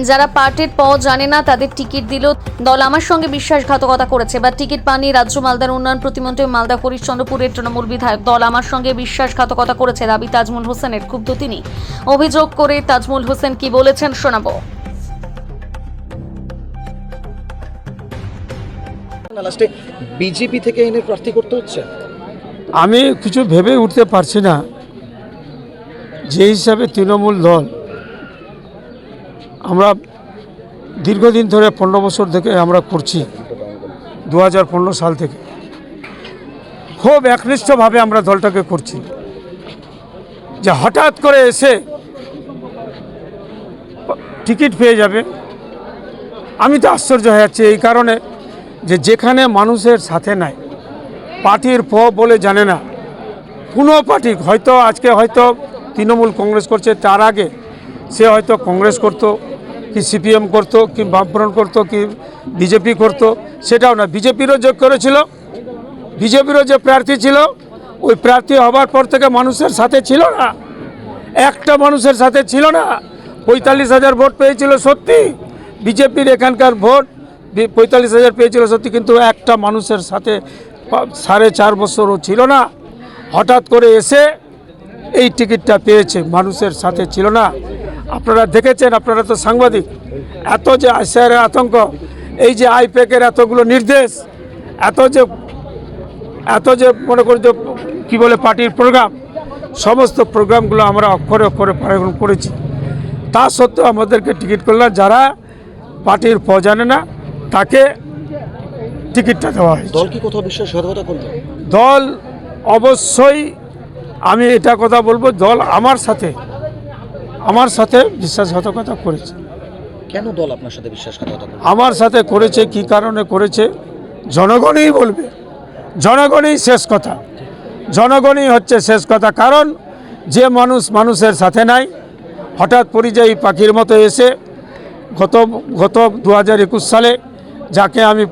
যারা পার্টির জানে না তাদের টিকিট দিল। দল আমার সঙ্গে বিশ্বাসঘাতকতা করেছে। বা টিকিট পাননি রাজ্য মালদার উন্নয়ন প্রতিমন্ত্রী মালদা হরিশ্চন্দ্রপুরের তৃণমূল বিধায়ক। দল আমার সঙ্গে বিশ্বাসঘাতকতা করেছে দাবি তাজমুল হোসেনের। ক্ষুব্ধ তিনি। অভিযোগ করে তাজমুল হোসেন কি বলেছেন শোনাবো। লাস্টে বিজেপি থেকে এনে প্রার্থী করতে হচ্ছে। আমি কিছু ভেবে উঠতে পারছি না যে হিসাবে তৃণমূল দল আমরা দীর্ঘদিন ধরে 15 বছর থেকে আমরা করছি, 2015 সাল থেকে খুব একনিষ্ঠভাবে আমরা দলটাকে করছি, যে হঠাৎ করে এসে টিকিট পেয়ে যাবে। আমি তো আশ্চর্য হয়ে যাচ্ছি এই কারণে যে যেখানে মানুষের সাথে নাই, পার্টির বলে জানে না কোনো পার্টি, হয়তো আজকে হয়তো তৃণমূল কংগ্রেস করছে, তার আগে সে হয়তো কংগ্রেস করতো কি সিপিএম করতো কি বামফ্রন্ট করতো কি বিজেপি করতো, সেটাও না। বিজেপিরও যোগ করেছিল, বিজেপিরও যে প্রার্থী ছিল ওই প্রার্থী হবার পর থেকে মানুষের সাথে ছিল না, একটা মানুষের সাথে ছিল না। 45,000 ভোট পেয়েছিল সত্যি, বিজেপির এখানকার ভোট 45,000 পেয়েছিল সত্যি, কিন্তু একটা মানুষের সাথে 4.5 বছরও ছিল না। হঠাৎ করে এসে এই টিকিটটা পেয়েছে, মানুষের সাথে ছিল না। আপনারা দেখেছেন, আপনারা তো সাংবাদিক, এত যে আইসিআর আতঙ্ক, এই যে আইপ্যাকের এতগুলো নির্দেশ, এত যে মনে করি যে কী বলে পার্টির প্রোগ্রাম, সমস্ত প্রোগ্রামগুলো আমরা অক্ষরে অক্ষরে পালন করেছি। তা সত্ত্বেও আমাদেরকে টিকিট করলাম, যারা পার্টির জানে না তাকে টিকিটটা দেওয়া হয়েছে। দল কি কোথাও বিশ্বাসঘাতকতা করবে? দল অবশ্যই, আমি এটা কথা বলবো, দল আমার সাথে বিশ্বাসঘাতকতা করেছে। কেন দল আপনার সাথে বিশ্বাসঘাতকতা করবে? আমার সাথে করেছে, কি কারণে করেছে জনগণই বলবে, জনগণই শেষ কথা, জনগণই হচ্ছে শেষ কথা। কারণ যে মানুষের সাথে নাই, হঠাৎ পরিযায়ী পাখির মতো এসে গত 2021 সালে যাকে আমি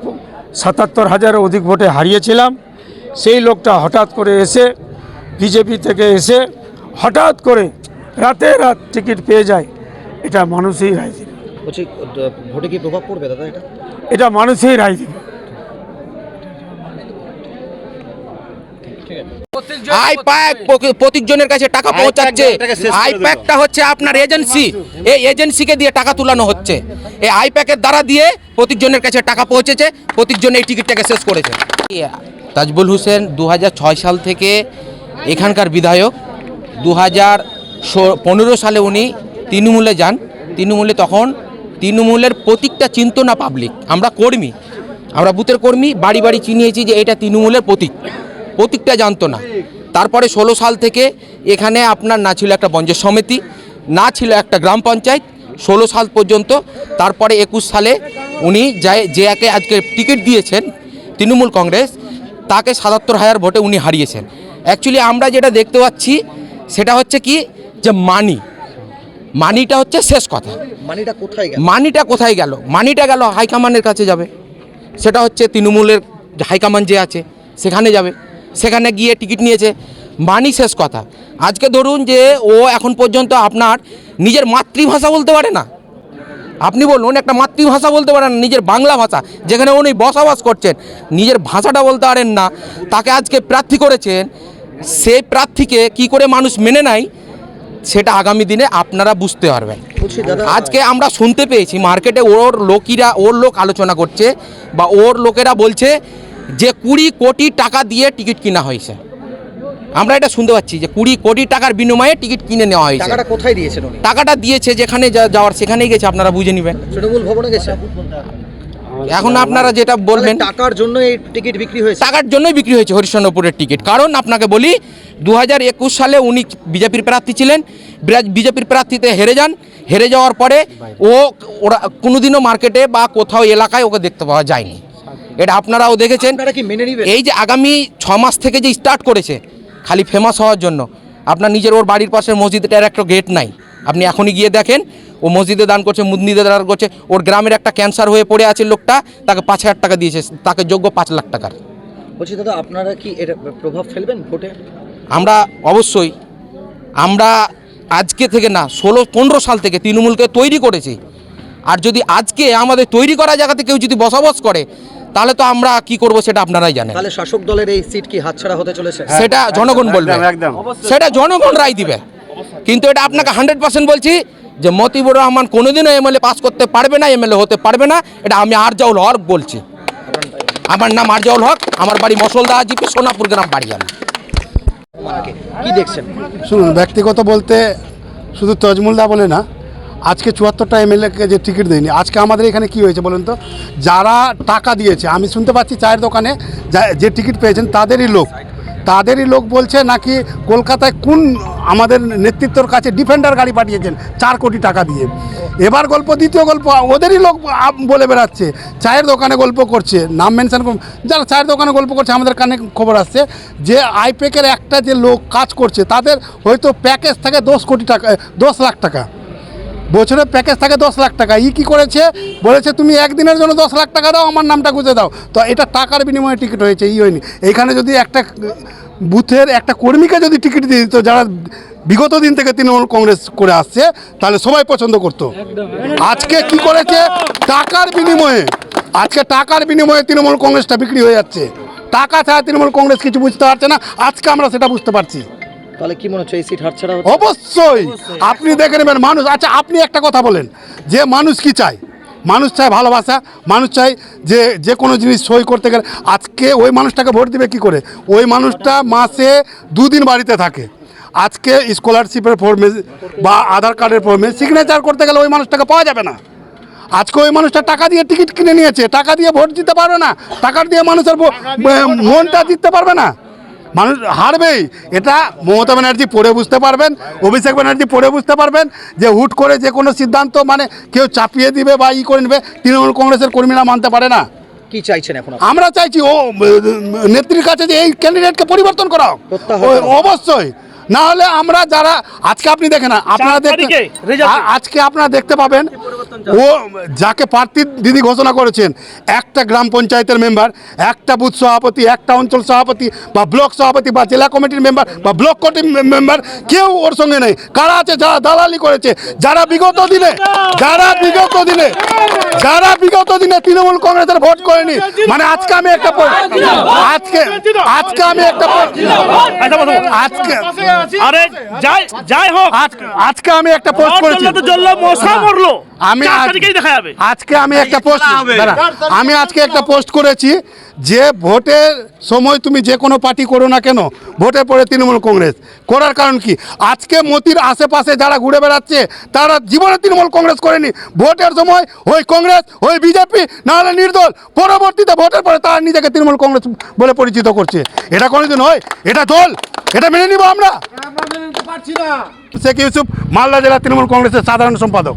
77,000 অধিক ভোটে হারিয়েছিলাম, সেই লোকটা হঠাৎ করে এসে বিজেপি থেকে এসে হঠাৎ করে রাতে রাত টিকিট পেয়ে যায়। এটা মানুষই রায় দেবে। বলছি ভোটে কি প্রভাব পড়বে দাদা? এটা মানুষই রায় দেবে। আইপ্যাক প্রত্যেকজনের কাছে টাকা পৌঁছাচ্ছে। আইপ্যাকটা হচ্ছে আপনার এজেন্সি, এই এজেন্সিকে দিয়ে টাকা তুলানো হচ্ছে। এই আইপ্যাকের দ্বারা দিয়ে প্রত্যেকজনের কাছে টাকা পৌঁছেছে, প্রত্যেকজন এই টিকিটটাকে শেষ করেছে। তাজমুল হোসেন 2006 সাল থেকে এখানকার বিধায়ক। 2015 সালে উনি তৃণমূলে যান। তখন তৃণমূলের প্রতীকটা চিনত না পাবলিক। আমরা কর্মী, আমরা বুথের কর্মী, বাড়ি বাড়ি চিনিয়েছি যে এটা তৃণমূলের প্রতীকটা জানতো না। তারপরে 16 সাল থেকে এখানে আপনার না ছিল একটা পঞ্চায়েত সমিতি, না ছিল একটা গ্রাম পঞ্চায়েত, 16 সাল পর্যন্ত। তারপরে 21 সালে উনি যাকে আজকে টিকিট দিয়েছেন তৃণমূল কংগ্রেস, তাকে 77,000 ভোটে উনি হারিয়েছেন। অ্যাকচুয়ালি আমরা যেটা দেখতে পাচ্ছি সেটা হচ্ছে কি, যে মানিটা হচ্ছে শেষ কথা। মানিটা কোথায় গেল? মানিটা গেল হাইকমান্ডের কাছে যাবে। সেটা হচ্ছে তৃণমূলের হাইকমান্ড যে আছে সেখানে যাবে, সেখানে গিয়ে টিকিট নিয়েছে, মানি শেষ কথা। আজকে ধরুন যে ও এখন পর্যন্ত আপনার নিজের মাতৃভাষা বলতে পারে না। আপনি বলুন, একটা মাতৃভাষা বলতে পারেন না, নিজের বাংলা ভাষা যেখানে উনি বসবাস করছেন, নিজের ভাষাটা বলতে পারেন না। তাকে আজকে প্রার্থী করেছেন, সেই প্রার্থীকে কি করে মানুষ মেনে নেয় সেটা আগামী দিনে আপনারা বুঝতে পারবেন। আজকে আমরা শুনতে পেয়েছি মার্কেটে ওর লোক আলোচনা করছে, বা ওর লোকেরা বলছে যে 20 কোটি টাকা দিয়ে টিকিট কিনা হয়েছে। আমরা এটা শুনতে পাচ্ছি যে 20 কোটি টাকার বিনিময়ে টিকিট কিনে নেওয়া হয়েছে। টাকাটা কোথায় দিয়েছেন উনি? টাকাটা দিয়েছে যেখানে যাওয়ার সেখানেই গেছে, আপনারা বুঝে নেবেন। তৃণমূল ভবনে গেছে। এখন আপনারা যেটা বলবেন, টাকার জন্য এই টিকিট বিক্রি হয়েছে? টাকার জন্যই বিক্রি হয়েছে হরিশ্চন্দ্রপুরের টিকিট। কারণ আপনাকে বলি, 2021 সালে উনি বিজেপির প্রার্থী ছিলেন, বিজেপির প্রার্থীতে হেরে যাওয়ার পরে ওরা কোনোদিনও মার্কেটে বা কোথাও এলাকায় ওকে দেখতে পাওয়া যায়নি। এটা আপনারাও দেখেছেন। এই যে আগামী 6 মাস থেকে যে স্টার্ট করেছে খালি ফেমাস হওয়ার জন্য, আপনার নিজের ওর বাড়ির পাশের মসজিদটার একটা গেট নাই, আপনি এখনই গিয়ে দেখেন। ও মসজিদে দান করছে, মন্দিরে দান করছে। ওর গ্রামের একটা ক্যান্সার হয়ে পড়ে আছে লোকটা, তাকে 5,000 টাকা দিয়েছে, তাকে যোগ্য 5 লাখ টাকার। বলছি দাদা, আপনারা কি এটা প্রভাব ফেলবেন ভোটে? আমরা অবশ্যই, আমরা আজকে থেকে না 16-15 সাল থেকে তৃণমূলকে তৈরি করেছি। আর যদি আজকে আমাদের তৈরি করা জায়গাতে কেউ যদি বসবাস করে তাহলে তো আমরা কি করব সেটা আপনারাই জানেন। তাহলে শাসক দলের এই সিট কি হাতছাড়া হতে চলেছে? সেটা জনগণ বলবে, সেটা জনগণ রায় দিবে। কিন্তু এটা আপনাকে 100% বলছি যে মতিবুর রহমান কোনোদিনও এমএলএ পাস করতে পারবে না, এমএলএ হতে পারবে না। এটা আমি আরজাউল হক বলছি। আমার নাম আরজাউল হক, আমার বাড়ি মসলদা জিপি, সোনাপুর গ্রাম বাড়ি। আমি কি দেখছেন? শুনুন, ব্যক্তিগত বলতে শুধু তজমুলদা বলে না, আজকে 74টা এমএলএকে যে টিকিট দেয়নি, আজকে আমাদের এখানে কি হয়েছে বলুন তো, যারা টাকা দিয়েছে, আমি শুনতে পাচ্ছি চায়ের দোকানে যে টিকিট পেয়েছেন তাদেরই লোক বলছে নাকি কলকাতায় কোন আমাদের নেতৃত্বর কাছে ডিফেন্ডার গাড়ি পাঠিয়েছেন 4 কোটি টাকা দিয়ে। এবার গল্প, দ্বিতীয় গল্প ওদেরই লোক বলে বেড়াচ্ছে, চায়ের দোকানে গল্প করছে, নাম মেনশন, যারা চায়ের দোকানে গল্প করছে আমাদের কানে খবর আসছে যে আইপ্যাকের একটা যে লোক কাজ করছে তাদের হয়তো প্যাকেজ থাকে 10 কোটি টাকা, 10 লাখ টাকা বছরের প্যাকেজ থাকে 10 লাখ টাকা। কি করেছে, বলেছে তুমি একদিনের জন্য 10 লাখ টাকা দাও, আমার নামটা গুঁজে দাও। তো এটা টাকার বিনিময়ে টিকিট হয়েছে, হয়নি। এইখানে যদি একটা বুথের একটা কর্মীকে যদি টিকিট দিয়ে দিত যারা বিগত দিন থেকে তৃণমূল কংগ্রেস করে আসছে, তাহলে সবাই পছন্দ করতো। আজকে কি করেছে, টাকার বিনিময়ে তৃণমূল কংগ্রেসটা বিক্রি হয়ে যাচ্ছে। টাকা ছাড়া তৃণমূল কংগ্রেস কিছু বুঝতে পারছে না, আজকে আমরা সেটা বুঝতে পারছি। তাহলে কি মনে হচ্ছে এই সিট হাতছাড়া? অবশ্যই আপনি দেখে নেবেন মানুষ। আচ্ছা, আপনি একটা কথা বলেন যে মানুষ কি চায়? মানুষ চায় ভালোবাসা, মানুষ চায় যে কোনো জিনিস সই করতে গেলে। আজকে ওই মানুষটাকে ভোট দিবে কি করে? ওই মানুষটা মাসে 2 দিন বাড়িতে থাকে। আজকে স্কলারশিপের ফর্মে বা আধার কার্ডের ফর্মে সিগনেচার করতে গেলে ওই মানুষটাকে পাওয়া যাবে না। আজকে ওই মানুষটা টাকা দিয়ে টিকিট কিনে নিয়েছে, টাকা দিয়ে ভোট দিতে পারবে না, টাকা দিয়ে মানুষের মনটা জিততে পারবে না, মানুষ হারবেই। এটা মমতা ব্যানার্জি পড়ে বুঝতে পারবেন, অভিষেক ব্যানার্জি পড়ে বুঝতে পারবেন যে হুট করে যে কোনো সিদ্ধান্ত মানে কেউ চাপিয়ে দিবে বা করে নেবে, তৃণমূল কংগ্রেসের কর্মীরা মানতে পারে না। কি চাইছেন এখন? আমরা চাইছি নেত্রীর কাছে যে এই ক্যান্ডিডেটকে পরিবর্তন করা হোক, অবশ্যই। না হলে আমরা যারা আজকে আপনি দেখেন, আজকে আপনারা দেখতে পাবেন ও যাকে প্রার্থী দিদি ঘোষণা করেছেন, একটা গ্রাম পঞ্চায়েতের মেম্বার, একটা বুথ সভাপতি, একটা অঞ্চল সভাপতি বা ব্লক সভাপতি বা জেলা কমিটির মেম্বার বা ব্লক কমিটির মেম্বার, কেউ ওর সঙ্গে নেই। কারা আছে? যারা দালালি করেছে, যারা বিগত দিনে তৃণমূল কংগ্রেসের ভোট করেনি। মানে আজকে আমি একটা আরে যাই হোক, আজকে আমি একটা পোস্ট করেছি, আমি আজকে একটা পোস্ট করেছি যে ভোটের সময় তুমি যে কোনো পার্টি করো না কেন, ভোটের পরে তৃণমূল কংগ্রেস করার কারণ কি? আজকে মতির আশেপাশে যারা ঘুরে বেড়াচ্ছে তারা জীবনে তৃণমূল কংগ্রেস করেনি। ভোটের সময় ওই কংগ্রেস, ওই বিজেপি, নাহলে নির্দল, পরবর্তীতে ভোটের পরে তারা নিজেকে তৃণমূল কংগ্রেস বলে পরিচিত করছে। এটা কোনোদিন হয়? এটা দল, এটা মেনে নিব আমরা? শেখ ইউসুফ, মালদা জেলা তৃণমূল কংগ্রেসের সাধারণ সম্পাদক।